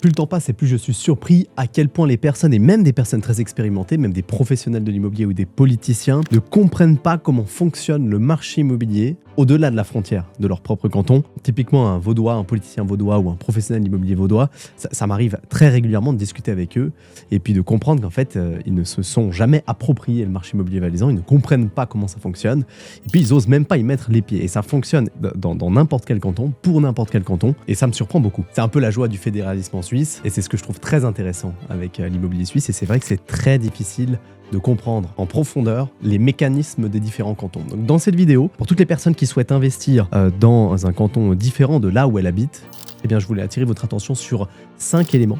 Plus le temps passe et plus je suis surpris à quel point les personnes, et même des personnes très expérimentées, même des professionnels de l'immobilier ou des politiciens, ne comprennent pas comment fonctionne le marché immobilier au-delà de la frontière de leur propre canton. Typiquement un vaudois, un politicien vaudois ou un professionnel d'immobilier vaudois, ça m'arrive très régulièrement de discuter avec eux et puis de comprendre qu'en fait, ils ne se sont jamais approprié le marché immobilier valaisan, ils ne comprennent pas comment ça fonctionne et puis ils osent même pas y mettre les pieds. Et ça fonctionne dans n'importe quel canton, pour n'importe quel canton, et ça me surprend beaucoup. C'est un peu la joie du fédéralisme en Suisse, et c'est ce que je trouve très intéressant avec l'immobilier suisse, et c'est vrai que c'est très difficile de comprendre en profondeur les mécanismes des différents cantons. Donc dans cette vidéo, pour toutes les personnes qui souhaitent investir dans un canton différent de là où elles habitent, eh bien je voulais attirer votre attention sur 5 éléments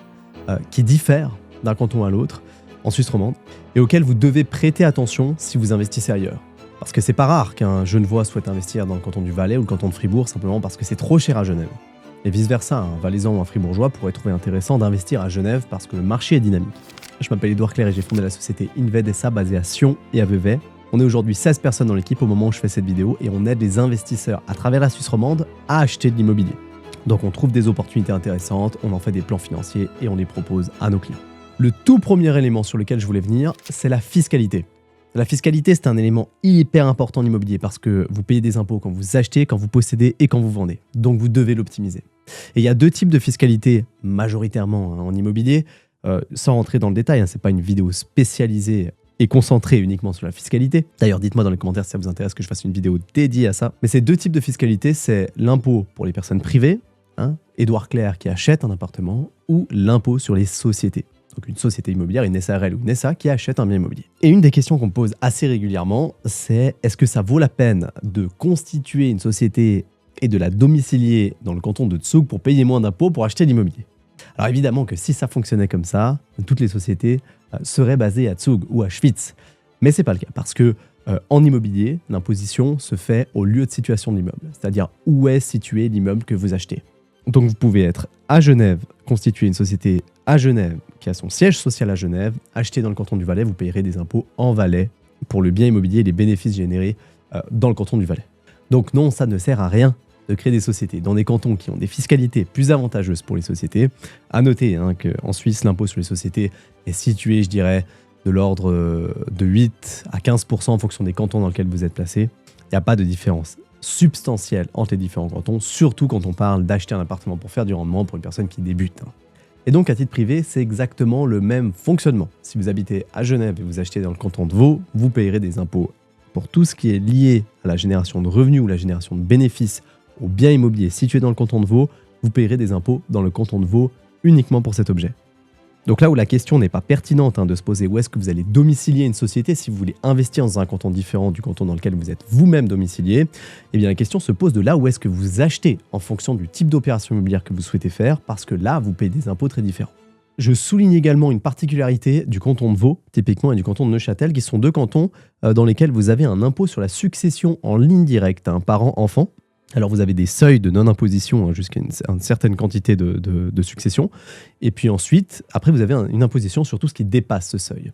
qui diffèrent d'un canton à l'autre en Suisse romande, et auxquels vous devez prêter attention si vous investissez ailleurs. Parce que c'est pas rare qu'un Genevois souhaite investir dans le canton du Valais ou le canton de Fribourg simplement parce que c'est trop cher à Genève. Et vice-versa, un Valaisan ou un Fribourgeois pourrait trouver intéressant d'investir à Genève parce que le marché est dynamique. Je m'appelle Édouard Clerc et j'ai fondé la société Inved SA basée à Sion et à Vevey. On est aujourd'hui 16 personnes dans l'équipe au moment où je fais cette vidéo et on aide les investisseurs à travers la Suisse romande à acheter de l'immobilier. Donc on trouve des opportunités intéressantes, on en fait des plans financiers et on les propose à nos clients. Le tout premier élément sur lequel je voulais venir, c'est la fiscalité. La fiscalité, c'est un élément hyper important en immobilier parce que vous payez des impôts quand vous achetez, quand vous possédez et quand vous vendez. Donc vous devez l'optimiser. Et il y a deux types de fiscalité majoritairement en immobilier. Sans rentrer dans le détail, c'est pas une vidéo spécialisée et concentrée uniquement sur la fiscalité. D'ailleurs, dites-moi dans les commentaires si ça vous intéresse que je fasse une vidéo dédiée à ça. Mais ces deux types de fiscalité, c'est l'impôt pour les personnes privées, Édouard Clerc qui achète un appartement, ou l'impôt sur les sociétés. Donc une société immobilière, une SARL ou une SA qui achète un bien immobilier. Et une des questions qu'on me pose assez régulièrement, c'est est-ce que ça vaut la peine de constituer une société et de la domicilier dans le canton de Zug pour payer moins d'impôts pour acheter l'immobilier? Alors évidemment que si ça fonctionnait comme ça, toutes les sociétés seraient basées à Zug ou à Schwyz. Mais c'est pas le cas parce que en immobilier, l'imposition se fait au lieu de situation de l'immeuble, c'est-à-dire où est situé l'immeuble que vous achetez. Donc vous pouvez être à Genève, constituer une société à Genève qui a son siège social à Genève, acheter dans le canton du Valais, vous payerez des impôts en Valais pour le bien immobilier et les bénéfices générés dans le canton du Valais. Donc non, ça ne sert à rien de créer des sociétés dans des cantons qui ont des fiscalités plus avantageuses pour les sociétés. À noter qu'en Suisse, l'impôt sur les sociétés est situé, je dirais, de l'ordre de 8 à 15% en fonction des cantons dans lesquels vous êtes placé. Il n'y a pas de différence substantielle entre les différents cantons, surtout quand on parle d'acheter un appartement pour faire du rendement pour une personne qui débute. Et donc à titre privé, c'est exactement le même fonctionnement. Si vous habitez à Genève et vous achetez dans le canton de Vaud, vous payerez des impôts pour tout ce qui est lié à la génération de revenus ou la génération de bénéfices aux biens immobiliers situés dans le canton de Vaud, vous payerez des impôts dans le canton de Vaud uniquement pour cet objet. Donc là où la question n'est pas pertinente de se poser où est-ce que vous allez domicilier une société si vous voulez investir dans un canton différent du canton dans lequel vous êtes vous-même domicilié, eh bien la question se pose de là où est-ce que vous achetez en fonction du type d'opération immobilière que vous souhaitez faire, parce que là vous payez des impôts très différents. Je souligne également une particularité du canton de Vaud, typiquement, et du canton de Neuchâtel, qui sont deux cantons dans lesquels vous avez un impôt sur la succession en ligne directe, parent-enfant. Alors vous avez des seuils de non-imposition jusqu'à une certaine quantité de succession. Et puis ensuite, après vous avez une imposition sur tout ce qui dépasse ce seuil.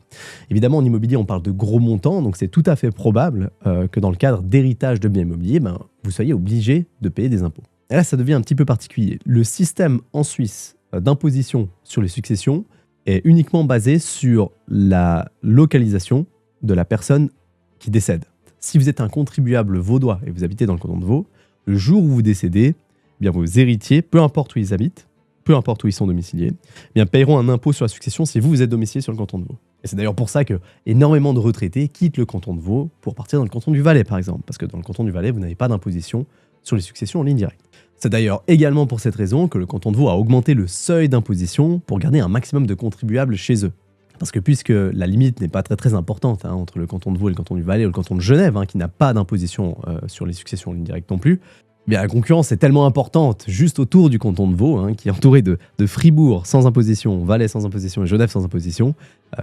Évidemment, en immobilier, on parle de gros montants, donc c'est tout à fait probable que dans le cadre d'héritage de biens immobiliers, vous soyez obligé de payer des impôts. Et là, ça devient un petit peu particulier. Le système en Suisse d'imposition sur les successions est uniquement basé sur la localisation de la personne qui décède. Si vous êtes un contribuable vaudois et vous habitez dans le canton de Vaud, le jour où vous décédez, eh bien vos héritiers, peu importe où ils habitent, peu importe où ils sont domiciliés, eh bien paieront un impôt sur la succession si vous êtes domicilié sur le canton de Vaud. Et c'est d'ailleurs pour ça que énormément de retraités quittent le canton de Vaud pour partir dans le canton du Valais, par exemple, parce que dans le canton du Valais, vous n'avez pas d'imposition sur les successions en ligne directe. C'est d'ailleurs également pour cette raison que le canton de Vaud a augmenté le seuil d'imposition pour garder un maximum de contribuables chez eux. Parce que puisque la limite n'est pas très importante entre le canton de Vaud et le canton du Valais ou le canton de Genève, qui n'a pas d'imposition sur les successions en ligne directe non plus, eh bien la concurrence est tellement importante juste autour du canton de Vaud, qui est entouré de Fribourg sans imposition, Valais sans imposition et Genève sans imposition,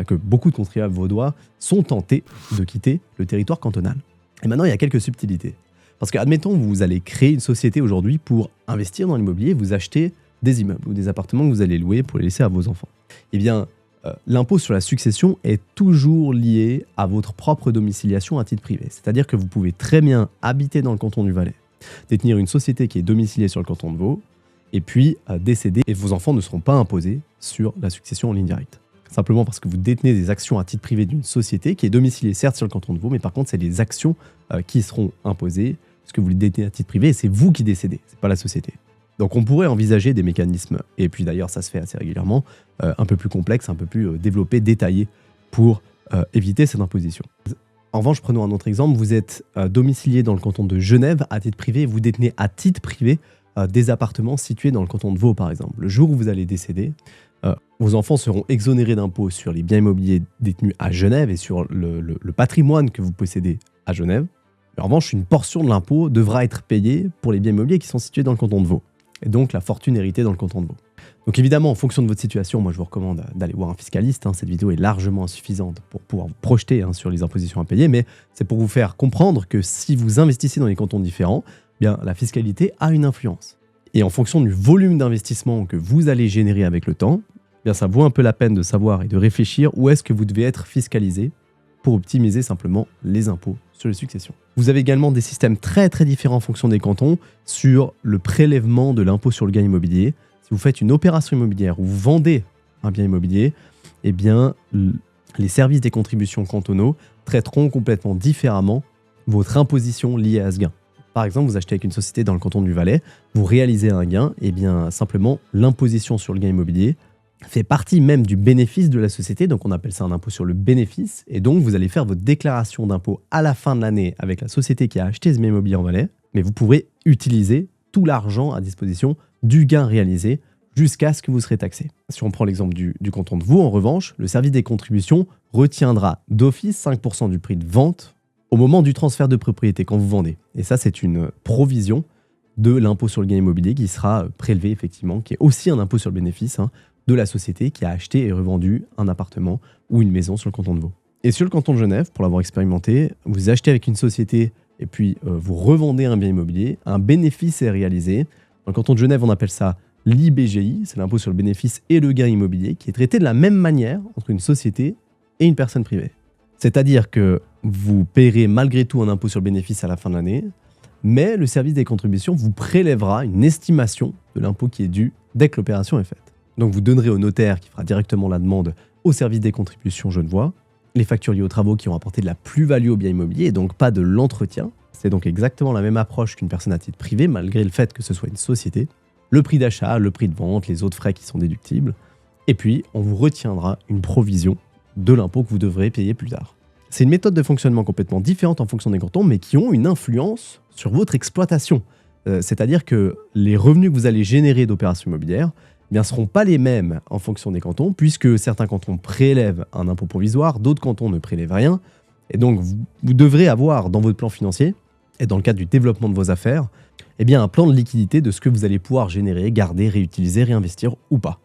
que beaucoup de contribuables vaudois sont tentés de quitter le territoire cantonal. Et maintenant, il y a quelques subtilités. Parce que, admettons, vous allez créer une société aujourd'hui pour investir dans l'immobilier, vous achetez des immeubles ou des appartements que vous allez louer pour les laisser à vos enfants. Eh bien, l'impôt sur la succession est toujours lié à votre propre domiciliation à titre privé. C'est-à-dire que vous pouvez très bien habiter dans le canton du Valais, détenir une société qui est domiciliée sur le canton de Vaud, et puis décéder, et vos enfants ne seront pas imposés sur la succession en ligne directe. Simplement parce que vous détenez des actions à titre privé d'une société qui est domiciliée certes sur le canton de Vaud, mais par contre c'est les actions qui seront imposées, parce que vous les détenez à titre privé, et c'est vous qui décédez, c'est pas la société. Donc on pourrait envisager des mécanismes, et puis d'ailleurs ça se fait assez régulièrement, un peu plus complexes, un peu plus développés, détaillés, pour éviter cette imposition. En revanche, prenons un autre exemple, vous êtes domicilié dans le canton de Genève à titre privé, vous détenez à titre privé des appartements situés dans le canton de Vaud par exemple. Le jour où vous allez décéder, vos enfants seront exonérés d'impôts sur les biens immobiliers détenus à Genève et sur le patrimoine que vous possédez à Genève. En revanche, une portion de l'impôt devra être payée pour les biens immobiliers qui sont situés dans le canton de Vaud, et donc la fortune héritée dans le canton de Vaud. Donc évidemment, en fonction de votre situation, moi je vous recommande d'aller voir un fiscaliste. Cette vidéo est largement insuffisante pour pouvoir vous projeter sur les impositions à payer, mais c'est pour vous faire comprendre que si vous investissez dans des cantons différents, bien la fiscalité a une influence. Et en fonction du volume d'investissement que vous allez générer avec le temps, bien ça vaut un peu la peine de savoir et de réfléchir où est-ce que vous devez être fiscalisé pour optimiser simplement les impôts sur les successions. Vous avez également des systèmes très différents en fonction des cantons sur le prélèvement de l'impôt sur le gain immobilier. Si vous faites une opération immobilière ou vous vendez un bien immobilier, eh bien les services des contributions cantonaux traiteront complètement différemment votre imposition liée à ce gain. Par exemple, vous achetez avec une société dans le canton du Valais, vous réalisez un gain, et bien simplement l'imposition sur le gain immobilier fait partie même du bénéfice de la société, donc on appelle ça un impôt sur le bénéfice, et donc vous allez faire votre déclaration d'impôt à la fin de l'année avec la société qui a acheté ce bien immobilier en Valais, mais vous pourrez utiliser tout l'argent à disposition du gain réalisé jusqu'à ce que vous serez taxé. Si on prend l'exemple du canton de Vaud, en revanche, le service des contributions retiendra d'office 5% du prix de vente au moment du transfert de propriété quand vous vendez. Et ça, c'est une provision de l'impôt sur le gain immobilier qui sera prélevé effectivement, qui est aussi un impôt sur le bénéfice de la société qui a acheté et revendu un appartement ou une maison sur le canton de Vaud. Et sur le canton de Genève, pour l'avoir expérimenté, vous achetez avec une société et puis vous revendez un bien immobilier, un bénéfice est réalisé. Dans le canton de Genève, on appelle ça l'IBGI, c'est l'impôt sur le bénéfice et le gain immobilier, qui est traité de la même manière entre une société et une personne privée. C'est-à-dire que vous paierez malgré tout un impôt sur le bénéfice à la fin de l'année, mais le service des contributions vous prélèvera une estimation de l'impôt qui est dû dès que l'opération est faite. Donc vous donnerez au notaire qui fera directement la demande au service des contributions genevois les factures liées aux travaux qui ont apporté de la plus-value au bien immobilier et donc pas de l'entretien. C'est donc exactement la même approche qu'une personne à titre privé malgré le fait que ce soit une société. Le prix d'achat, le prix de vente, les autres frais qui sont déductibles. Et puis on vous retiendra une provision de l'impôt que vous devrez payer plus tard. C'est une méthode de fonctionnement complètement différente en fonction des cantons mais qui ont une influence sur votre exploitation. C'est-à-dire que les revenus que vous allez générer d'opérations immobilières ne seront pas les mêmes en fonction des cantons, puisque certains cantons prélèvent un impôt provisoire, d'autres cantons ne prélèvent rien. Et donc, vous devrez avoir dans votre plan financier, et dans le cadre du développement de vos affaires, eh bien, un plan de liquidité de ce que vous allez pouvoir générer, garder, réutiliser, réinvestir ou pas.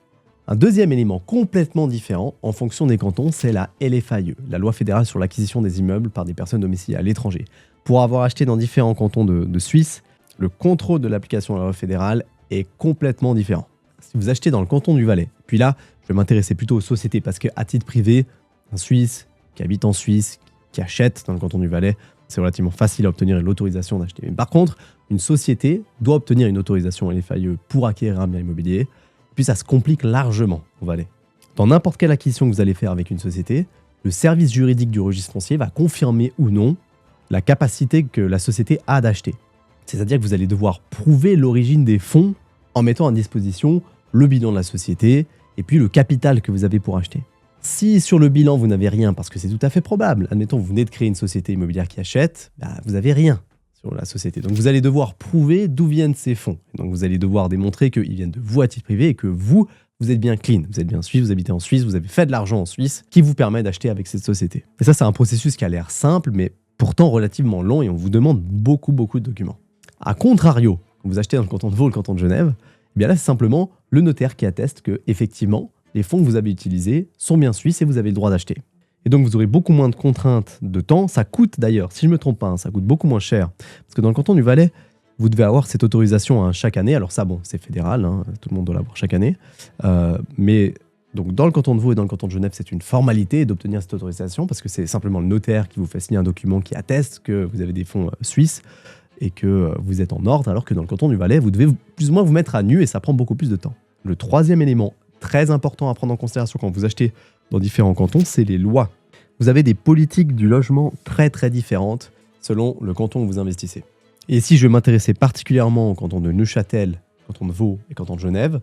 Un deuxième élément complètement différent en fonction des cantons, c'est la LFAE, la loi fédérale sur l'acquisition des immeubles par des personnes domiciliées à l'étranger. Pour avoir acheté dans différents cantons de Suisse, le contrôle de l'application de la loi fédérale est complètement différent. Si vous achetez dans le canton du Valais, puis là, je vais m'intéresser plutôt aux sociétés parce qu'à titre privé, un Suisse qui habite en Suisse, qui achète dans le canton du Valais, c'est relativement facile à obtenir l'autorisation d'acheter. Mais par contre, une société doit obtenir une autorisation LFAE pour acquérir un bien immobilier, puis ça se complique largement au Valais. Dans n'importe quelle acquisition que vous allez faire avec une société, le service juridique du registre foncier va confirmer ou non la capacité que la société a d'acheter. C'est-à-dire que vous allez devoir prouver l'origine des fonds en mettant à disposition le bilan de la société et puis le capital que vous avez pour acheter. Si sur le bilan vous n'avez rien, parce que c'est tout à fait probable, admettons vous venez de créer une société immobilière qui achète, vous n'avez rien sur la société. Donc vous allez devoir prouver d'où viennent ces fonds. Donc vous allez devoir démontrer qu'ils viennent de vous à titre privé et que vous êtes bien clean, vous êtes bien suisse, vous habitez en Suisse, vous avez fait de l'argent en Suisse qui vous permet d'acheter avec cette société. Et ça c'est un processus qui a l'air simple mais pourtant relativement long et on vous demande beaucoup de documents. A contrario, quand vous achetez dans le canton de Vaud ou le canton de Genève, eh bien là c'est simplement le notaire qui atteste que effectivement les fonds que vous avez utilisés sont bien suisses et vous avez le droit d'acheter. Et donc vous aurez beaucoup moins de contraintes de temps. Ça coûte d'ailleurs, si je ne me trompe pas, ça coûte beaucoup moins cher. Parce que dans le canton du Valais, vous devez avoir cette autorisation chaque année. Alors ça, bon, c'est fédéral, tout le monde doit l'avoir chaque année. Mais donc dans le canton de Vaud et dans le canton de Genève, c'est une formalité d'obtenir cette autorisation parce que c'est simplement le notaire qui vous fait signer un document qui atteste que vous avez des fonds suisses. et que vous êtes en ordre, alors que dans le canton du Valais, vous devez plus ou moins vous mettre à nu et ça prend beaucoup plus de temps. Le troisième élément très important à prendre en considération quand vous achetez dans différents cantons, c'est les lois. Vous avez des politiques du logement très très différentes selon le canton où vous investissez. Et si je m'intéressais particulièrement au canton de Neuchâtel, canton de Vaud et canton de Genève,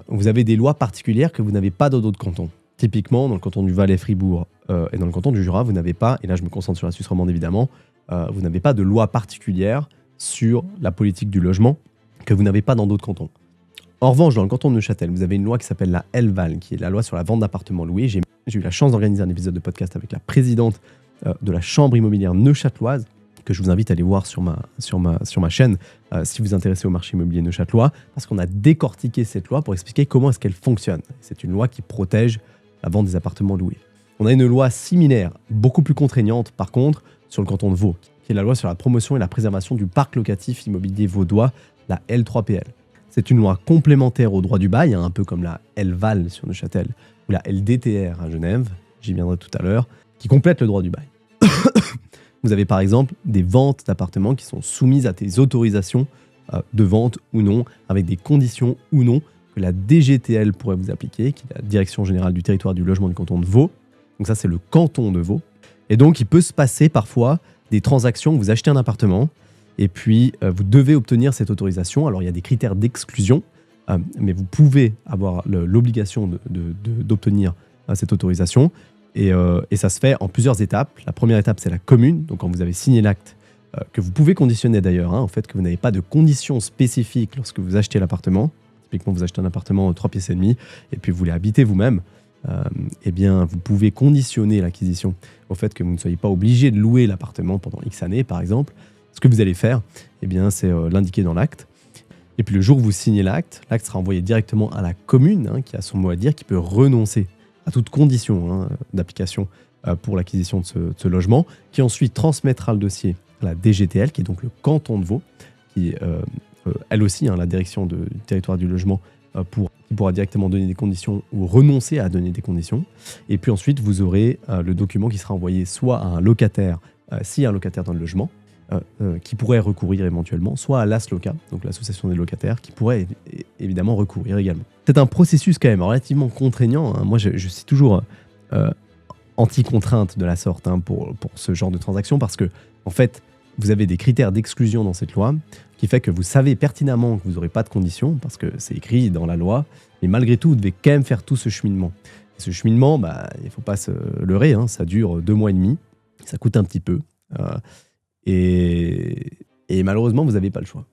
vous avez des lois particulières que vous n'avez pas dans d'autres cantons. Typiquement, dans le canton du Valais-Fribourg et dans le canton du Jura, vous n'avez pas, et là je me concentre sur la Suisse romande évidemment, vous n'avez pas de loi particulière sur la politique du logement que vous n'avez pas dans d'autres cantons. En revanche, dans le canton de Neuchâtel, vous avez une loi qui s'appelle la LVAL, qui est la loi sur la vente d'appartements loués. J'ai eu la chance d'organiser un épisode de podcast avec la présidente de la chambre immobilière neuchâteloise, que je vous invite à aller voir sur ma chaîne si vous vous intéressez au marché immobilier neuchâtelois, parce qu'on a décortiqué cette loi pour expliquer comment est-ce qu'elle fonctionne. C'est une loi qui protège la vente des appartements loués. On a une loi similaire, beaucoup plus contraignante par contre, sur le canton de Vaud, qui est la loi sur la promotion et la préservation du parc locatif immobilier vaudois, la L3PL. C'est une loi complémentaire au droit du bail, un peu comme la LVAL sur Neuchâtel ou la LDTR à Genève, j'y viendrai tout à l'heure, qui complète le droit du bail. Vous avez par exemple des ventes d'appartements qui sont soumises à des autorisations de vente ou non, avec des conditions ou non que la DGTL pourrait vous appliquer, qui est la Direction Générale du Territoire du Logement du canton de Vaud. Donc ça, c'est le canton de Vaud. Et donc, il peut se passer parfois des transactions où vous achetez un appartement et puis vous devez obtenir cette autorisation. Alors, il y a des critères d'exclusion, mais vous pouvez avoir l'obligation d'obtenir cette autorisation. Et ça se fait en plusieurs étapes. La première étape, c'est la commune. Donc, quand vous avez signé l'acte, que vous pouvez conditionner d'ailleurs, au fait que vous n'avez pas de conditions spécifiques lorsque vous achetez l'appartement. Typiquement, vous achetez un appartement 3 pièces et demie et puis vous voulez habiter vous-même. Eh bien, vous pouvez conditionner l'acquisition au fait que vous ne soyez pas obligé de louer l'appartement pendant X années, par exemple. Ce que vous allez faire, eh bien, c'est l'indiquer dans l'acte. Et puis, le jour où vous signez l'acte sera envoyé directement à la commune, qui a son mot à dire, qui peut renoncer à toute condition d'application pour l'acquisition de ce logement, qui ensuite transmettra le dossier à la DGTL, qui est donc le canton de Vaud, qui, elle aussi, la direction du territoire du logement, qui pourra directement donner des conditions ou renoncer à donner des conditions. Et puis ensuite, vous aurez le document qui sera envoyé soit à un locataire, s'il y a un locataire dans le logement, qui pourrait recourir éventuellement, soit à l'ASLOCA, donc l'association des locataires, qui pourrait évidemment recourir également. C'est un processus quand même relativement contraignant. Moi, je suis toujours anti-contrainte de la sorte pour ce genre de transaction, parce que en fait, vous avez des critères d'exclusion dans cette loi qui fait que vous savez pertinemment que vous n'aurez pas de conditions, parce que c'est écrit dans la loi, mais malgré tout, vous devez quand même faire tout ce cheminement. Et ce cheminement, il ne faut pas se leurrer, ça dure 2 mois et demi, ça coûte un petit peu, et malheureusement, vous n'avez pas le choix.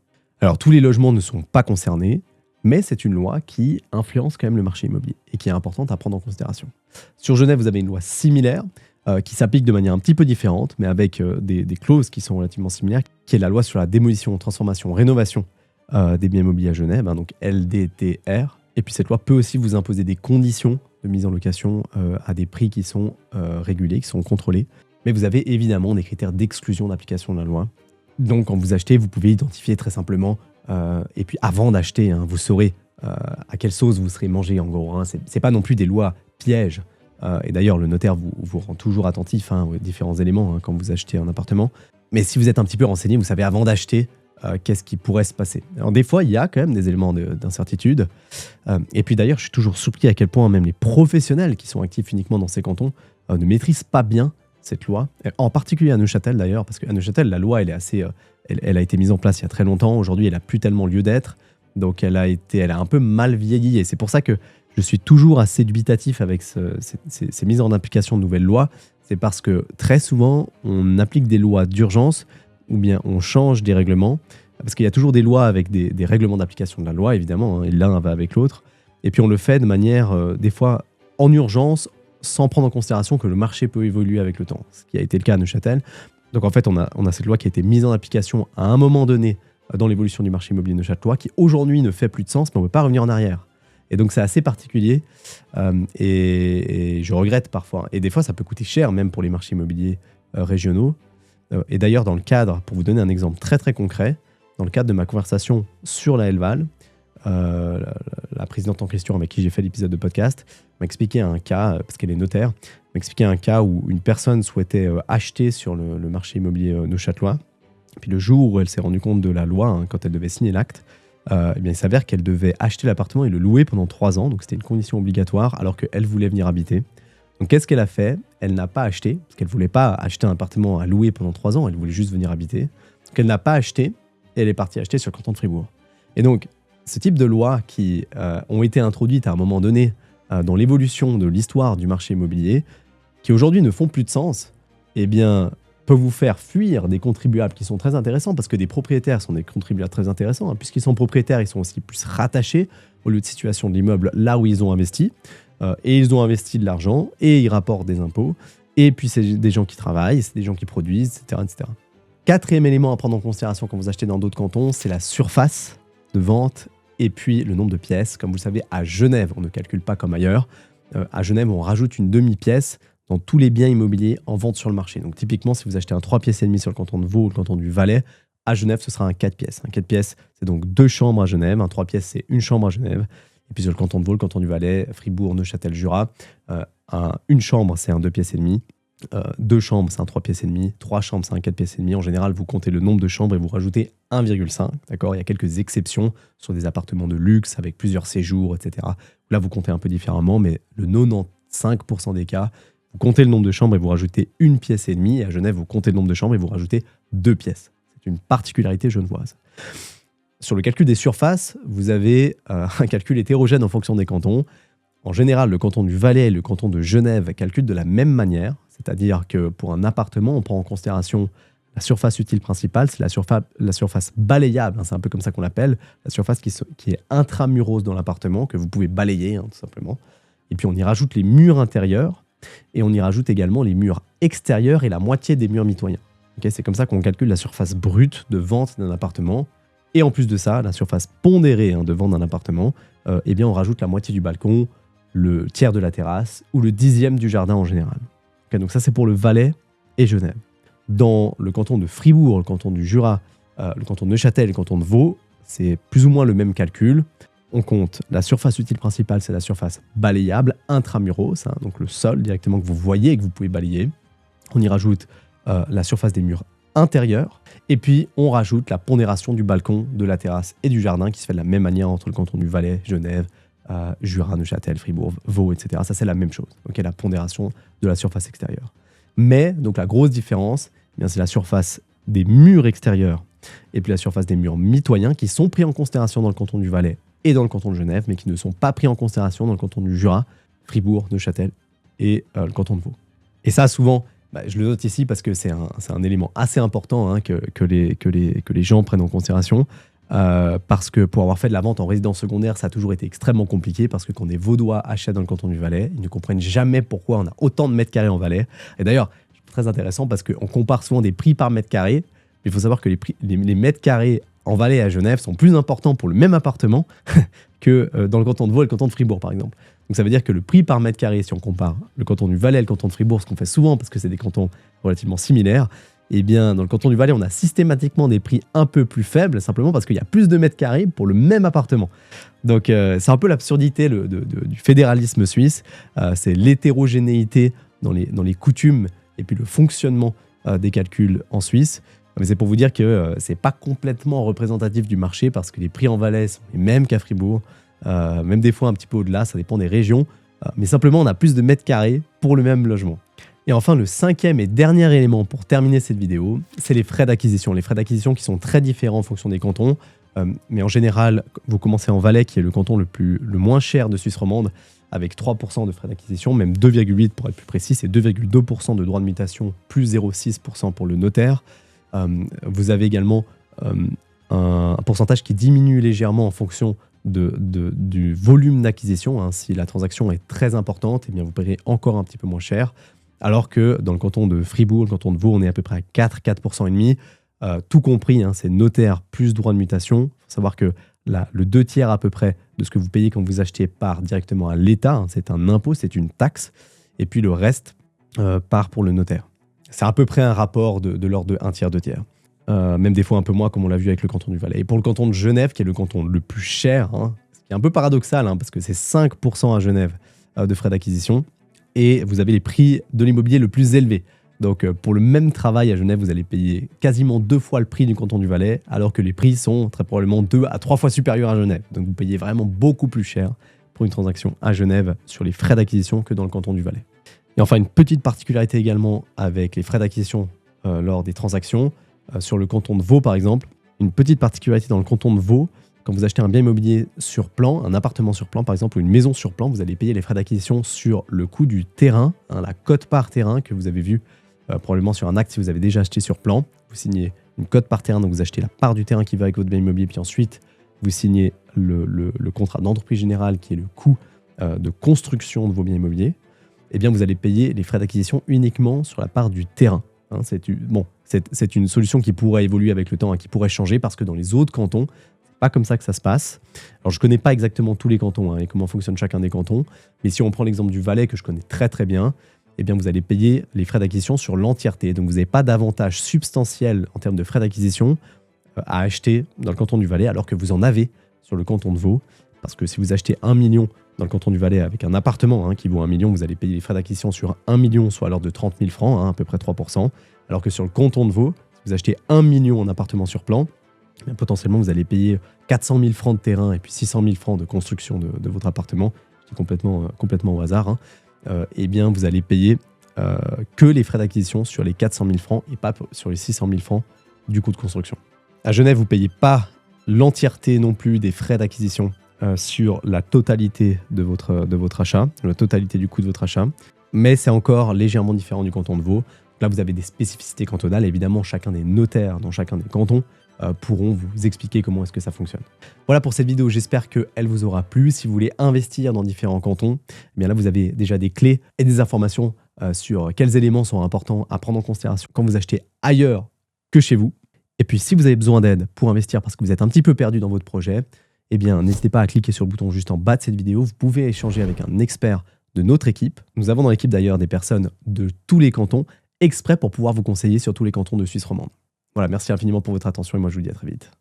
Alors, tous les logements ne sont pas concernés, mais c'est une loi qui influence quand même le marché immobilier et qui est importante à prendre en considération. Sur Genève, vous avez une loi similaire, qui s'applique de manière un petit peu différente, mais avec des clauses qui sont relativement similaires, qui est la loi sur la démolition, transformation, rénovation des biens immobiliers à Genève, donc LDTR. Et puis cette loi peut aussi vous imposer des conditions de mise en location à des prix qui sont régulés, qui sont contrôlés. Mais vous avez évidemment des critères d'exclusion d'application de la loi. Donc quand vous achetez, vous pouvez identifier très simplement, et puis avant d'acheter, vous saurez à quelle sauce vous serez mangé en gros. C'est pas non plus des lois pièges. Et d'ailleurs, le notaire vous rend toujours attentif aux différents éléments quand vous achetez un appartement. Mais si vous êtes un petit peu renseigné, vous savez avant d'acheter qu'est-ce qui pourrait se passer. Alors des fois, il y a quand même des éléments d'incertitude. Et puis d'ailleurs, je suis toujours surpris à quel point même les professionnels qui sont actifs uniquement dans ces cantons ne maîtrisent pas bien cette loi. En particulier à Neuchâtel d'ailleurs, parce qu'à Neuchâtel, la loi, elle est assez, elle a été mise en place il y a très longtemps. Aujourd'hui, elle n'a plus tellement lieu d'être. Donc elle a un peu mal vieilli. Et c'est pour ça que je suis toujours assez dubitatif avec ces mises en application de nouvelles lois. C'est parce que très souvent, on applique des lois d'urgence ou bien on change des règlements. Parce qu'il y a toujours des lois avec des règlements d'application de la loi, évidemment, et l'un va avec l'autre. Et puis on le fait de manière, des fois, en urgence, sans prendre en considération que le marché peut évoluer avec le temps. Ce qui a été le cas à Neuchâtel. Donc en fait, on a cette loi qui a été mise en application à un moment donné dans l'évolution du marché immobilier neuchâtelois, qui aujourd'hui ne fait plus de sens, mais on ne peut pas revenir en arrière. Et donc c'est assez particulier et je regrette parfois. Et des fois ça peut coûter cher même pour les marchés immobiliers régionaux. Et d'ailleurs dans le cadre, pour vous donner un exemple très très concret, dans le cadre de ma conversation sur la LVAL, la présidente en question avec qui j'ai fait l'épisode de podcast m'a expliqué un cas, parce qu'elle est notaire, m'a expliqué un cas où une personne souhaitait acheter sur le marché immobilier neuchâtelois. Et puis le jour où elle s'est rendue compte de la loi, hein, quand elle devait signer l'acte, eh bien, il s'avère qu'elle devait acheter l'appartement et le louer pendant 3 ans. Donc c'était une condition obligatoire alors qu'elle voulait venir habiter. Donc qu'est-ce qu'elle a fait? Elle n'a pas acheté, parce qu'elle ne voulait pas acheter un appartement à louer pendant 3 ans, elle voulait juste venir habiter. Donc elle n'a pas acheté et elle est partie acheter sur le canton de Fribourg. Et donc ce type de lois qui ont été introduites à un moment donné dans l'évolution de l'histoire du marché immobilier, qui aujourd'hui ne font plus de sens, eh bien, peuvent vous faire fuir des contribuables qui sont très intéressants, parce que des propriétaires sont des contribuables très intéressants, hein, puisqu'ils sont propriétaires, ils sont aussi plus rattachés au lieu de situation de l'immeuble là où ils ont investi, et ils ont investi de l'argent, et ils rapportent des impôts, et puis c'est des gens qui travaillent, c'est des gens qui produisent, etc., etc. Quatrième élément à prendre en considération quand vous achetez dans d'autres cantons, c'est la surface de vente et puis le nombre de pièces. Comme vous le savez, à Genève, on ne calcule pas comme ailleurs. À Genève, on rajoute une demi-pièce dans tous les biens immobiliers en vente sur le marché. Donc typiquement, si vous achetez un 3 pièces et demie sur le canton de Vaud ou le canton du Valais, à Genève, ce sera un 4 pièces. Un 4 pièces, c'est donc 2 chambres à Genève. Un 3 pièces, c'est une chambre à Genève. Et puis sur le canton de Vaud, le canton du Valais, Fribourg, Neuchâtel, Jura, une chambre, c'est un 2 pièces et demie. 2 chambres, c'est un 3 pièces et demie. 3 chambres, c'est un 4 pièces et demie. En général, vous comptez le nombre de chambres et vous rajoutez 1,5. D'accord ? Il y a quelques exceptions sur des appartements de luxe avec plusieurs séjours, etc. Là, vous comptez un peu différemment, mais le 95% des cas, vous comptez le nombre de chambres et vous rajoutez une pièce et demie. Et à Genève, vous comptez le nombre de chambres et vous rajoutez 2 pièces. C'est une particularité genevoise. Sur le calcul des surfaces, vous avez un calcul hétérogène en fonction des cantons. En général, le canton du Valais et le canton de Genève calculent de la même manière, c'est-à-dire que pour un appartement, on prend en considération la surface utile principale, c'est la surface balayable, hein, c'est un peu comme ça qu'on l'appelle, la surface qui est intramuros dans l'appartement, que vous pouvez balayer, hein, tout simplement. Et puis on y rajoute les murs intérieurs, et on y rajoute également les murs extérieurs et la moitié des murs mitoyens. Okay, c'est comme ça qu'on calcule la surface brute de vente d'un appartement. Et en plus de ça, la surface pondérée, hein, de vente d'un appartement, eh bien on rajoute la moitié du balcon, le tiers de la terrasse ou le 10e du jardin en général. Okay, donc ça, c'est pour le Valais et Genève. Dans le canton de Fribourg, le canton du Jura, le canton de Neuchâtel et le canton de Vaud, c'est plus ou moins le même calcul. On compte la surface utile principale, c'est la surface balayable intramuros, hein, donc le sol directement que vous voyez et que vous pouvez balayer. On y rajoute la surface des murs intérieurs, et puis on rajoute la pondération du balcon, de la terrasse et du jardin qui se fait de la même manière entre le canton du Valais, Genève, Jura, Neuchâtel, Fribourg, Vaud, etc. Ça, c'est la même chose. Okay, la pondération de la surface extérieure. Mais, donc la grosse différence, eh bien, c'est la surface des murs extérieurs et puis la surface des murs mitoyens qui sont pris en considération dans le canton du Valais et dans le canton de Genève, mais qui ne sont pas pris en considération dans le canton du Jura, Fribourg, Neuchâtel et le canton de Vaud. Et ça, souvent, je le note ici parce que c'est un élément assez important, hein, que les gens prennent en considération. Parce que pour avoir fait de la vente en résidence secondaire, ça a toujours été extrêmement compliqué parce que quand des Vaudois achètent dans le canton du Valais, ils ne comprennent jamais pourquoi on a autant de mètres carrés en Valais. Et d'ailleurs, c'est très intéressant parce qu'on compare souvent des prix par mètre carré, mais il faut savoir que les mètres carrés en Valais et à Genève sont plus importants pour le même appartement que dans le canton de Vaud et le canton de Fribourg, par exemple. Donc ça veut dire que le prix par mètre carré, si on compare le canton du Valais et le canton de Fribourg, ce qu'on fait souvent parce que c'est des cantons relativement similaires, eh bien, dans le canton du Valais, on a systématiquement des prix un peu plus faibles, simplement parce qu'il y a plus de mètres carrés pour le même appartement. Donc, c'est un peu l'absurdité du fédéralisme suisse. C'est l'hétérogénéité dans les coutumes et puis le fonctionnement des calculs en Suisse. Mais c'est pour vous dire que c'est pas complètement représentatif du marché parce que les prix en Valais sont les mêmes qu'à Fribourg, même des fois un petit peu au-delà, ça dépend des régions. Mais simplement, on a plus de mètres carrés pour le même logement. Et enfin, le 5e et dernier élément pour terminer cette vidéo, c'est les frais d'acquisition. Les frais d'acquisition qui sont très différents en fonction des cantons. Mais en général, vous commencez en Valais, qui est le canton le moins cher de Suisse romande, avec 3% de frais d'acquisition, même 2,8% pour être plus précis, c'est 2,2% de droits de mutation, plus 0,6% pour le notaire. Vous avez également un pourcentage qui diminue légèrement en fonction du volume d'acquisition. Hein. Si la transaction est très importante, eh bien vous paierez encore un petit peu moins cher. Alors que dans le canton de Fribourg, le canton de Vaud, on est à peu près à 4% et demi, tout compris, hein, c'est notaire plus droit de mutation. Il faut savoir que le 2/3 à peu près de ce que vous payez quand vous achetez part directement à l'État, hein, c'est un impôt, c'est une taxe, et puis le reste part pour le notaire. C'est à peu près un rapport de l'ordre de 1/3, 2/3. Même des fois un peu moins, comme on l'a vu avec le canton du Valais. Et pour le canton de Genève, qui est le canton le plus cher, hein, ce qui est un peu paradoxal, hein, parce que c'est 5% à Genève de frais d'acquisition, et vous avez les prix de l'immobilier le plus élevé. Donc pour le même travail à Genève, vous allez payer quasiment 2 fois le prix du canton du Valais, alors que les prix sont très probablement 2 à 3 fois supérieurs à Genève. Donc vous payez vraiment beaucoup plus cher pour une transaction à Genève sur les frais d'acquisition que dans le canton du Valais. Et enfin, une petite particularité également avec les frais d'acquisition lors des transactions, sur le canton de Vaud par exemple. Une petite particularité dans le canton de Vaud, quand vous achetez un bien immobilier sur plan, un appartement sur plan par exemple, ou une maison sur plan, vous allez payer les frais d'acquisition sur le coût du terrain, la cote-part terrain que vous avez vu probablement sur un acte si vous avez déjà acheté sur plan. Vous signez une cote par terrain, donc vous achetez la part du terrain qui va avec votre bien immobilier, puis ensuite vous signez le contrat d'entreprise générale qui est le coût de construction de vos biens immobiliers. Eh bien vous allez payer les frais d'acquisition uniquement sur la part du terrain. Hein, c'est une solution qui pourrait évoluer avec le temps, qui pourrait changer parce que dans les autres cantons, c'est pas comme ça que ça se passe. Alors je connais pas exactement tous les cantons et comment fonctionne chacun des cantons, mais si on prend l'exemple du Valais que je connais très très bien, eh bien vous allez payer les frais d'acquisition sur l'entièreté. Donc vous n'avez pas d'avantage substantiel en termes de frais d'acquisition à acheter dans le canton du Valais alors que vous en avez sur le canton de Vaud. Parce que si vous achetez 1 million dans le canton du Valais avec un appartement qui vaut 1 million, vous allez payer les frais d'acquisition sur 1 million, soit à l'ordre de 30 000 francs, à peu près 3%. Alors que sur le canton de Vaud, si vous achetez 1 million en appartement sur plan, potentiellement vous allez payer 400 000 francs de terrain et puis 600 000 francs de construction de votre appartement, qui est complètement au hasard. Eh bien vous allez payer que les frais d'acquisition sur les 400 000 francs et pas sur les 600 000 francs du coût de construction. À Genève, vous ne payez pas l'entièreté non plus des frais d'acquisition sur la totalité de votre achat, la totalité du coût de votre achat, mais c'est encore légèrement différent du canton de Vaud. Là, vous avez des spécificités cantonales. Évidemment, chacun des notaires dans chacun des cantons pourront vous expliquer comment est-ce que ça fonctionne. Voilà pour cette vidéo, j'espère qu'elle vous aura plu. Si vous voulez investir dans différents cantons, eh bien là, vous avez déjà des clés et des informations sur quels éléments sont importants à prendre en considération quand vous achetez ailleurs que chez vous. Et puis, si vous avez besoin d'aide pour investir parce que vous êtes un petit peu perdu dans votre projet, eh bien, n'hésitez pas à cliquer sur le bouton juste en bas de cette vidéo. Vous pouvez échanger avec un expert de notre équipe. Nous avons dans l'équipe d'ailleurs des personnes de tous les cantons, exprès pour pouvoir vous conseiller sur tous les cantons de Suisse romande. Voilà, merci infiniment pour votre attention et moi je vous dis à très vite.